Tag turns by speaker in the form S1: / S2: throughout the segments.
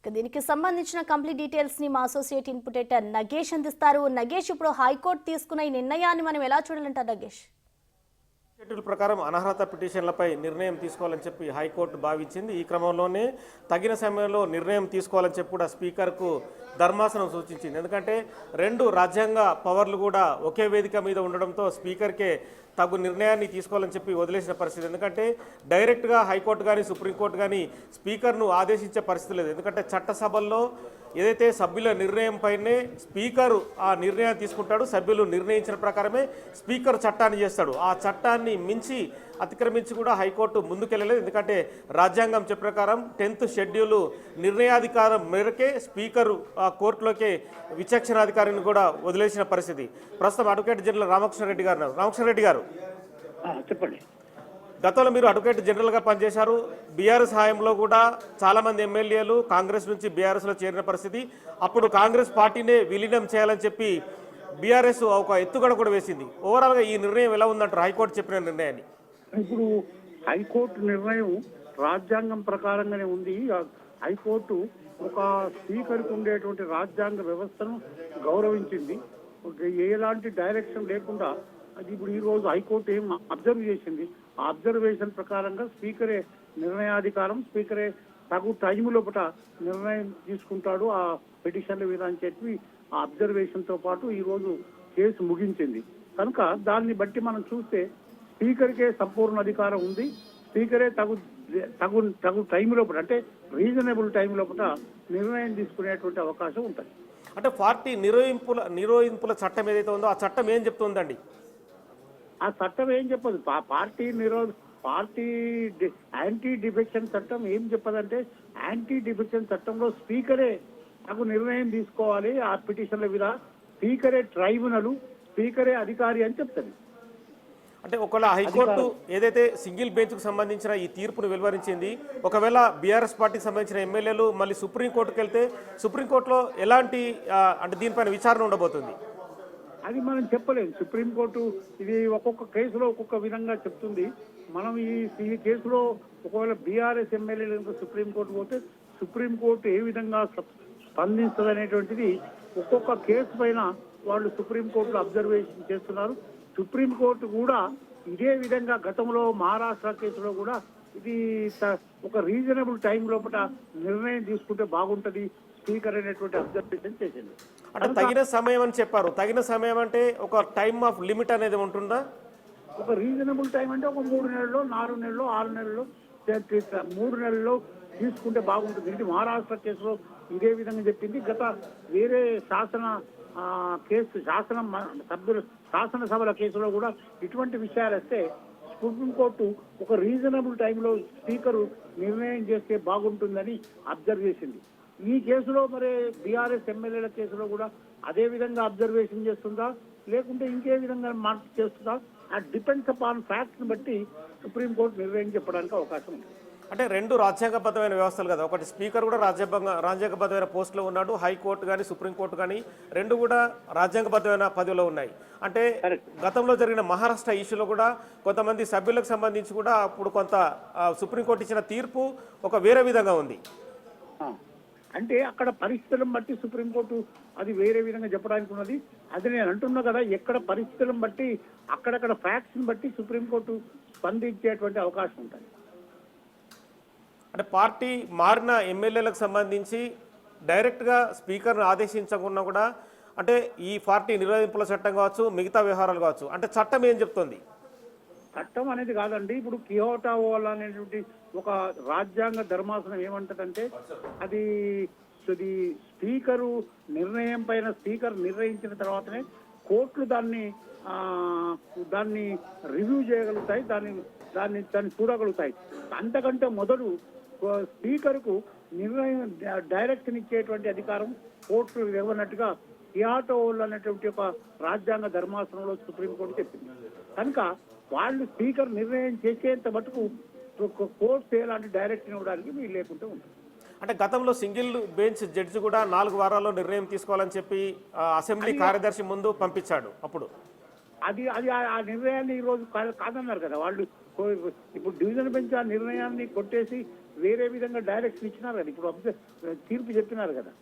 S1: దీనికి సంబంధించిన complete details ని మా అసోసియేట్ ఇన్పుట్ ఎడిటర్ నగేష్ అందిస్తారు. నగేష్, ఇప్పుడు హైకోర్టు తీసుకున్న ఈ నిర్ణయాన్ని మనం ఎలా చూడాలంటారు నగేష్?
S2: షెడ్యూల్ ప్రకారం అనర్హత పిటిషన్లపై నిర్ణయం తీసుకోవాలని చెప్పి హైకోర్టు భావించింది. ఈ క్రమంలోనే తగిన సమయంలో నిర్ణయం తీసుకోవాలని చెప్పి కూడా స్పీకర్కు ధర్మాసనం సూచించింది. ఎందుకంటే రెండు రాజ్యాంగ పవర్లు కూడా ఒకే వేదిక మీద ఉండడంతో స్పీకర్కే తగు నిర్ణయాన్ని తీసుకోవాలని చెప్పి వదిలేసిన పరిస్థితి. ఎందుకంటే డైరెక్ట్గా హైకోర్టు కానీ సుప్రీంకోర్టు కానీ స్పీకర్ను ఆదేశించే పరిస్థితి లేదు. ఎందుకంటే చట్టసభల్లో ఏదైతే సభ్యుల నిర్ణయంపైనే స్పీకరు ఆ నిర్ణయాన్ని తీసుకుంటాడు. సభ్యులు నిర్ణయించిన ప్రకారమే స్పీకర్ చట్టాన్ని చేస్తాడు. ఆ చట్టాన్ని మించి అతిక్రమించి కూడా హైకోర్టు ముందుకెళ్ళలేదు. ఎందుకంటే రాజ్యాంగం చెప్పే ప్రకారం 10th షెడ్యూల్ నిర్ణయాధికారం మేరకే స్పీకరు కోర్టులోకే విచక్షణాధికారిని కూడా వదిలేసిన పరిస్థితి. ప్రస్తుతం అడ్వకేట్ జనరల్ రామకృష్ణారెడ్డి గారు ఉన్నారు. రామకృష్ణారెడ్డి గారు,
S3: చెప్పండి.
S2: గతంలో మీరు అడ్వకేట్ జనరల్గా పనిచేశారు. బీఆర్ఎస్ హయాంలో కూడా చాలామంది ఎమ్మెల్యేలు కాంగ్రెస్ నుంచి బీఆర్ఎస్లో చేరిన పరిస్థితి. అప్పుడు కాంగ్రెస్ పార్టీనే విలీనం చేయాలని చెప్పి బీఆర్ఎస్ ఒక ఎత్తుగడ కూడా వేసింది. ఓవరాల్గా ఈ నిర్ణయం ఎలా ఉందంటారు, హైకోర్టు చెప్పిన నిర్ణయాన్ని?
S3: ఇప్పుడు హైకోర్టు నిర్ణయం రాజ్యాంగం ప్రకారంగానే ఉంది. హైకోర్టు ఒక స్పీకర్కి ఉండేటువంటి రాజ్యాంగ వ్యవస్థను గౌరవించింది. ఎలాంటి డైరెక్షన్ లేకుండా అది ఇప్పుడు ఈ రోజు హైకోర్టు ఏం అబ్జర్వ్ చేసింది, ఆ అబ్జర్వేషన్ ప్రకారంగా స్పీకరే నిర్ణయాధికారం, స్పీకరే తగు టైం లోపల నిర్ణయం తీసుకుంటాడు ఆ పిటిషన్ల మీద అని చెప్పి ఆ అబ్జర్వేషన్ తో పాటు ఈ రోజు కేసు ముగించింది. కనుక దాన్ని బట్టి మనం చూస్తే స్పీకర్కే సంపూర్ణ అధికారం ఉంది. స్పీకరే తగు తగు తగు టైం లోపల, అంటే రీజనబుల్ టైం లోపల నిర్ణయం తీసుకునేటువంటి అవకాశం ఉంటుంది.
S2: అంటే పార్టీ నిరోధింపుల చట్టం ఏదైతే ఉందో ఆ చట్టం ఏం చెప్తుందండి?
S3: ఆ చట్టం ఏం చెప్పదు. పార్టీ యాంటీ డిఫెక్షన్ చట్టం ఏం చెప్పదంటే, యాంటీ డిఫెక్షన్ చట్టంలో స్పీకరే తగు నిర్ణయం తీసుకోవాలి ఆ పిటిషన్ల మీద. స్పీకరే ట్రైబ్యునల్, స్పీకరే అధికారి అని చెప్తుంది.
S2: అంటే ఒకవేళ హైకోర్టు ఏదైతే సింగిల్ బెంచ్కు సంబంధించిన ఈ తీర్పును వెలువరించింది, ఒకవేళ బీఆర్ఎస్ పార్టీకి సంబంధించిన ఎమ్మెల్యేలు మళ్ళీ సుప్రీంకోర్టుకు వెళ్తే సుప్రీంకోర్టులో ఎలాంటి అంటే దీనిపైన విచారణ ఉండబోతుంది?
S3: అది మనం చెప్పలేము. సుప్రీంకోర్టు ఇది ఒక్కొక్క కేసులో ఒక్కొక్క విధంగా చెప్తుంది. మనం ఈ కేసులో ఒకవేళ బీఆర్ఎస్ ఎమ్మెల్యేలు సుప్రీంకోర్టు పోతే సుప్రీంకోర్టు ఏ విధంగా స్పందిస్తుంది అనేటువంటిది ఒక్కొక్క కేసు పైన వాళ్ళు సుప్రీంకోర్టులో అబ్జర్వేషన్ చేస్తున్నారు. సుప్రీంకోర్టు కూడా ఇదే విధంగా గతంలో మహారాష్ట్ర కేసులో కూడా ఇది ఒక రీజనబుల్ టైం లోపల నిర్ణయం తీసుకుంటే బాగుంటది స్పీకర్ అనేటువంటి అబ్జర్వేషన్ చేసింది.
S2: అంటే తగిన సమయం అని చెప్పారు. తగిన సమయం అంటే ఒక టైమ్ ఆఫ్ లిమిట్ అనేది ఉంటుందా?
S3: ఒక రీజనబుల్ టైం అంటే ఒక 3 నెలల్లో, 4 నెలల్లో, 6 నెలల్లో, 3 నెలల్లో తీసుకుంటే బాగుంటుంది. ఇది మహారాష్ట్ర కేసులో ఇదే విధంగా చెప్పింది. గత వేరే శాసనసభల కేసులో కూడా ఇటువంటి విషయాలు వస్తే సుప్రీంకోర్టు ఒక రీజనబుల్ టైంలో స్పీకరు నిర్ణయం చేస్తే బాగుంటుందని అబ్జర్వ్ చేసింది. ఈ కేసులో మరి బీఆర్ఎస్ ఎమ్మెల్యేల కేసులో కూడా అదే విధంగా అబ్జర్వేషన్ చేస్తుందా లేకుంటే ఇంకే విధంగా మార్పు చేస్తుందా, అది డిపెండ్స్ అపాన్ ఫ్యాక్ట్ని బట్టి సుప్రీంకోర్టు నిర్ణయం చెప్పడానికి అవకాశం ఉంది.
S2: అంటే రెండు రాజ్యాంగబద్ధమైన వ్యవస్థలు కదా, ఒకటి స్పీకర్ కూడా రాజ్యాంగబద్ధమైన పోస్టులో ఉన్నాడు, హైకోర్టు కానీ సుప్రీంకోర్టు కానీ రెండు కూడా రాజ్యాంగబద్ధమైన పదవిలో ఉన్నాయి. అంటే గతంలో జరిగిన మహారాష్ట్ర ఇష్యూలో కూడా కొంతమంది సభ్యులకు సంబంధించి కూడా అప్పుడు కొంత సుప్రీంకోర్టు ఇచ్చిన తీర్పు ఒక వేరే విధంగా ఉంది.
S3: అంటే అక్కడ పరిస్థితులను బట్టి సుప్రీంకోర్టు అది వేరే విధంగా చెప్పడానికి ఉన్నది. అది నేను అంటున్నా కదా, ఎక్కడ పరిస్థితులను బట్టి అక్కడక్కడ ఫ్యాక్ట్స్ని బట్టి సుప్రీంకోర్టు స్పందించేటువంటి అవకాశం ఉంటుంది.
S2: అంటే పార్టీ మారిన ఎమ్మెల్యేలకు సంబంధించి డైరెక్ట్గా స్పీకర్ను ఆదేశించకుండా కూడా అంటే ఈ పార్టీ నిరోధింపుల చట్టం కావచ్చు, మిగతా వ్యవహారాలు కావచ్చు, అంటే చట్టం ఏం చెప్తుంది?
S3: చట్టం అనేది కాదండి. ఇప్పుడు కియోటో అనేటువంటి ఒక రాజ్యాంగ ధర్మాసనం ఏమంటదంటే, అది స్పీకరు నిర్ణయం పైన స్పీకర్ నిర్ణయించిన తర్వాతనే కోర్టులు దాన్ని రివ్యూ చేయగలుగుతాయి, దాన్ని చూడగలుగుతాయి. అంతకంటే మొదలు స్పీకర్కు నిర్ణయం డైరెక్షన్ ఇచ్చేటువంటి అధికారం కోర్టులు ఇవ్వనట్టుగా కియోటో అనేటువంటి ఒక రాజ్యాంగ ధర్మాసనంలో సుప్రీంకోర్టు చెప్పింది. కనుక వాళ్ళు స్పీకర్ నిర్ణయం చేసేంత మటుకు కోర్టు ఎలాంటి డైరెక్షన్ ఇవ్వడానికి వీలు లేకుండా ఉంటుంది.
S2: అంటే గతంలో సింగిల్ బెంచ్ జడ్జి కూడా 4 వారాల్లో నిర్ణయం తీసుకోవాలని చెప్పి అసెంబ్లీ కార్యదర్శి ముందు పంపించాడు. అప్పుడు
S3: అది ఆ నిర్ణయాన్ని ఈరోజు కాదన్నారు కదా వాళ్ళు. ఇప్పుడు డివిజన్ బెంచ్ ఆ నిర్ణయాన్ని కొట్టేసి వేరే విధంగా డైరెక్షన్ ఇచ్చినారు కదా, ఇప్పుడు తీర్పు చెప్పినారు కదా.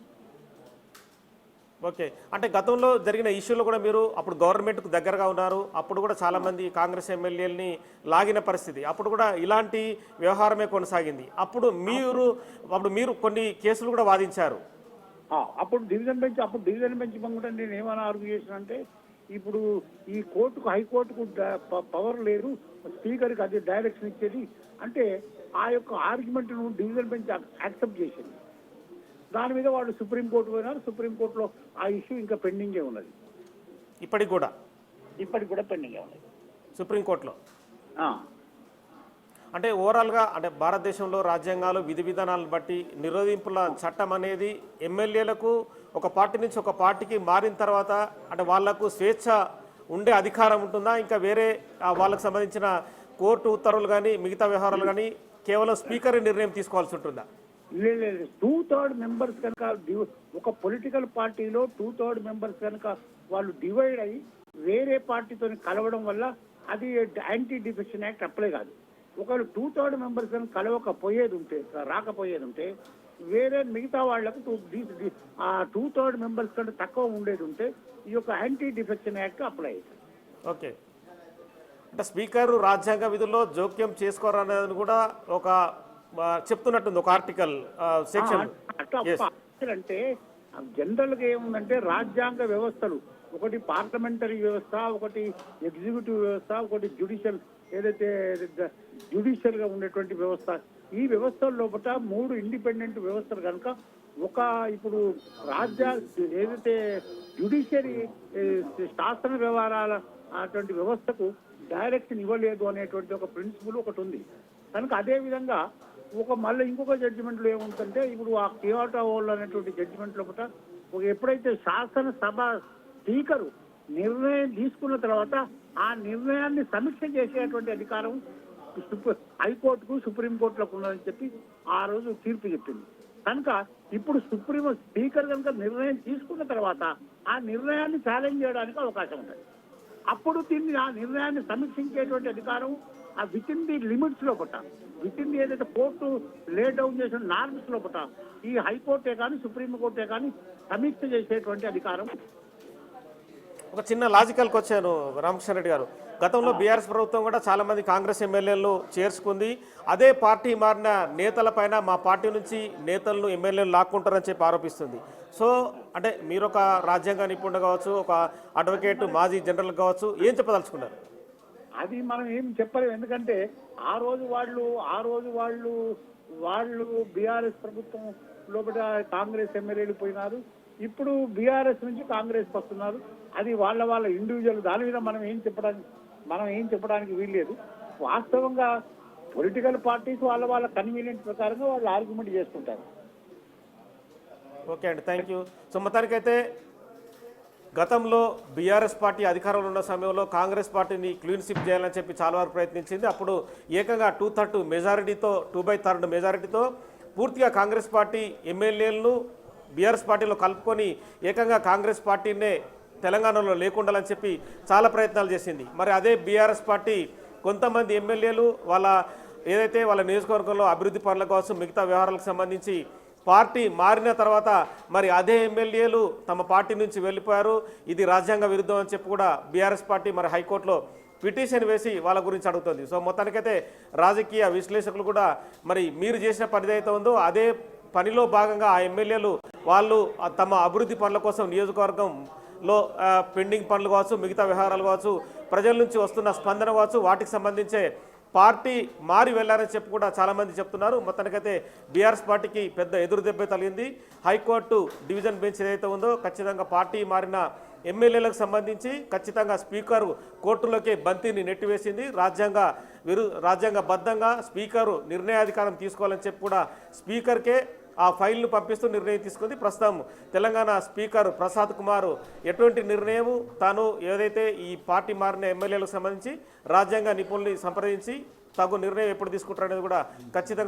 S2: ఓకే, అంటే గతంలో జరిగిన ఇష్యూలో కూడా మీరు అప్పుడు గవర్నమెంట్కు దగ్గరగా ఉన్నారు, అప్పుడు కూడా చాలామంది కాంగ్రెస్ ఎమ్మెల్యేలని లాగిన పరిస్థితి, అప్పుడు కూడా ఇలాంటి వ్యవహారమే కొనసాగింది. అప్పుడు మీరు కొన్ని కేసులు కూడా వాదించారు.
S3: అప్పుడు డివిజన్ బెంచ్ పంగుంటే నేను ఏమైనా ఆర్గ్యూ చేసినంటే, ఇప్పుడు ఈ కోర్టుకు హైకోర్టుకు పవర్ లేదు, స్పీకర్కి అది డైరెక్షన్ ఇచ్చేది అంటే ఆ యొక్క ఆర్గ్యుమెంట్ను డివిజన్ బెంచ్ యాక్సెప్ట్ చేసింది. దాని మీద వాళ్ళు సుప్రీంకోర్టు పోయినారు. సుప్రీంకోర్టులో ఆ ఇష్యూ ఇంకా పెండింగే ఉన్నది,
S2: ఇప్పటికి కూడా
S3: పెండింగే ఉన్నది
S2: సుప్రీంకోర్టులో. అంటే ఓవరాల్గా అంటే భారతదేశంలో రాజ్యాంగాలు విధి విధానాలను బట్టి నిరోధింపుల చట్టం అనేది ఎమ్మెల్యేలకు ఒక పార్టీ నుంచి ఒక పార్టీకి మారిన తర్వాత అంటే వాళ్లకు స్వేచ్ఛ ఉండే అధికారం ఉంటుందా, ఇంకా వేరే వాళ్ళకు సంబంధించిన కోర్టు ఉత్తర్వులు కానీ మిగతా వ్యవహారాలు కానీ కేవలం స్పీకర్ నిర్ణయం తీసుకోవాల్సి ఉంటుందా?
S3: లేదు, 2/3 మెంబర్స్ కనుక ఒక పొలిటికల్ పార్టీలో 2/3 మెంబర్స్ కనుక వాళ్ళు డివైడ్ అయ్యి వేరే పార్టీతో కలవడం వల్ల అది యాంటీ డిఫెక్షన్ యాక్ట్ అప్లై కాదు. ఒకవేళ 2/3 మెంబర్స్ కనుక రాకపోయేది ఉంటే వేరే మిగతా వాళ్లకు 2/3 మెంబర్స్ కంటే తక్కువ ఉండేది ఉంటే ఈ యొక్క యాంటీ డిఫెక్షన్ యాక్ట్ అప్లై అవుతుంది.
S2: ఓకే, అంటే స్పీకర్ రాజ్యాంగ విధుల్లో జోక్యం చేసుకోరనేది కూడా ఒక చెప్తున్నట్టుంది ఒక ఆర్టికల్ సెక్షన్.
S3: అంటే జనరల్ గా ఏముందంటే రాజ్యాంగ వ్యవస్థలు, ఒకటి పార్లమెంటరీ వ్యవస్థ, ఒకటి ఎగ్జిక్యూటివ్ వ్యవస్థ, ఒకటి జ్యుడిషియల్ గా ఉండేటువంటి వ్యవస్థ. ఈ వ్యవస్థల లోపల 3 ఇండిపెండెంట్ వ్యవస్థలు కనుక ఇప్పుడు ఏదైతే జ్యుడిషియరీ శాసన వ్యవహారాల అటువంటి వ్యవస్థకు డైరెక్షన్ ఇవ్వలేదు అనేటువంటి ఒక ప్రిన్సిపల్ ఒకటి ఉంది కనుక అదే విధంగా మళ్ళీ ఇంకొక జడ్జిమెంట్ లో ఏముంటుందంటే ఇప్పుడు ఆ కియోటో హోల్ అనేటువంటి జడ్జిమెంట్ లోపల ఎప్పుడైతే శాసనసభ స్పీకరు నిర్ణయం తీసుకున్న తర్వాత ఆ నిర్ణయాన్ని సమీక్ష చేసేటువంటి అధికారం హైకోర్టుకు సుప్రీంకోర్టులకు ఉన్నదని చెప్పి ఆ రోజు తీర్పు చెప్పింది. కనుక ఇప్పుడు స్పీకర్ కనుక నిర్ణయం తీసుకున్న తర్వాత ఆ నిర్ణయాన్ని ఛాలెంజ్ చేయడానికి అవకాశం ఉంటుంది. అప్పుడు ఆ నిర్ణయాన్ని సమీక్షించేటువంటి అధికారం ఆ విత్ ఇన్ ది లిమిట్స్ లోపల, విత్ ఇన్ ది ఏదైతే కోర్టు లే డౌన్ చేసిన నార్మ్స్ లోపల ఈ హైకోర్టే కానీ సుప్రీంకోర్టే కానీ సమీక్ష చేసేటువంటి అధికారం.
S2: ఒక చిన్న లాజికల్కి వచ్చాను రామకృష్ణ రెడ్డి గారు, గతంలో బీఆర్ఎస్ ప్రభుత్వం కూడా చాలా మంది కాంగ్రెస్ ఎమ్మెల్యేలు చేర్చుకుంది, అదే పార్టీ మారిన నేతలపైన మా పార్టీ నుంచి నేతలను ఎమ్మెల్యేలు లాక్కుంటారని చెప్పి ఆరోపిస్తుంది. సో అంటే మీరు ఒక రాజ్యాంగ నిపుణుడు కావచ్చు, ఒక అడ్వకేట్ మాజీ జనరల్ కావచ్చు, ఏం చెప్పదలుచుకున్నారు?
S3: అది మనం ఏం చెప్పలేము, ఎందుకంటే ఆ రోజు వాళ్ళు బీఆర్ఎస్ ప్రభుత్వం లోపల కాంగ్రెస్ ఎమ్మెల్యేలు పోయినారు, ఇప్పుడు బీఆర్ఎస్ నుంచి కాంగ్రెస్ వస్తున్నారు. అది వాళ్ళ ఇండివిజువల్, దాని మీద మనం ఏం చెప్పడానికి వీల్లేదు. వాస్తవంగా పొలిటికల్ పార్టీస్ వాళ్ళ కన్వీనియంట్ ప్రకారంగా వాళ్ళు ఆర్గ్యుమెంట్ చేసుకుంటారు.
S2: ఓకే అండి, థ్యాంక్ యూ. సో మొత్తానికైతే గతంలో బీఆర్ఎస్ పార్టీ అధికారంలో ఉన్న సమయంలో కాంగ్రెస్ పార్టీని క్లీన్ స్వీప్ చేయాలని చెప్పి చాలా వరకు ప్రయత్నించింది. అప్పుడు ఏకంగా 2/3 మెజారిటీతో 2/3 మెజారిటీతో పూర్తిగా కాంగ్రెస్ పార్టీ ఎమ్మెల్యేలను బీఆర్ఎస్ పార్టీలో కలుపుకొని ఏకంగా కాంగ్రెస్ పార్టీనే తెలంగాణలో లేకుండాలని చెప్పి చాలా ప్రయత్నాలు చేసింది. మరి అదే బీఆర్ఎస్ పార్టీ కొంతమంది ఎమ్మెల్యేలు ఏదైతే వాళ్ళ నియోజకవర్గంలో అభివృద్ధి పనుల కోసం మిగతా వ్యవహారాలకు సంబంధించి పార్టీ మారిన తర్వాత మరి అదే ఎమ్మెల్యేలు తమ పార్టీ నుంచి వెళ్ళిపోయారు, ఇది రాజ్యాంగ విరుద్ధం అని చెప్పి కూడా బీఆర్ఎస్ పార్టీ మరి హైకోర్టులో పిటిషన్ వేసి వాళ్ళ గురించి అడుగుతుంది. సో మొత్తానికైతే రాజకీయ విశ్లేషకులు కూడా మరి మీరు చేసిన పని ఏదైతే ఉందో అదే పనిలో భాగంగా ఆ ఎమ్మెల్యేలు వాళ్ళు తమ అభివృద్ధి పనుల కోసం నియోజకవర్గంలో పెండింగ్ పనులు కావచ్చు, మిగతా వ్యవహారాలు కావచ్చు, ప్రజల నుంచి వస్తున్న స్పందన కావచ్చు, వాటికి సంబంధించే పార్టీ మారి వెళ్ళారని చెప్పి కూడా చాలామంది చెప్తున్నారు. మొత్తానికైతే బీఆర్ఎస్ పార్టీకి పెద్ద ఎదురు దెబ్బ తగిలింది. హైకోర్టు డివిజన్ బెంచ్ ఏదైతే ఉందో ఖచ్చితంగా పార్టీ మారిన ఎమ్మెల్యేలకు సంబంధించి ఖచ్చితంగా స్పీకరు కోర్టులోకి బంతిని నెట్టివేసింది. రాజ్యాంగబద్ధంగా స్పీకరు నిర్ణయాధికారం తీసుకోవాలని చెప్పి కూడా స్పీకర్కే ఆ ఫైల్ను పంపిస్తూ నిర్ణయం తీసుకుంది. ప్రస్తుతం తెలంగాణ స్పీకర్ ప్రసాద్ కుమార్ ఎటువంటి నిర్ణయం తాను ఏదైతే ఈ పార్టీ మారిన ఎమ్మెల్యేలకు సంబంధించి రాజ్యాంగ నిపుణుల్ని సంప్రదించి తగు నిర్ణయం ఎప్పుడు తీసుకుంటారనేది కూడా ఖచ్చితంగా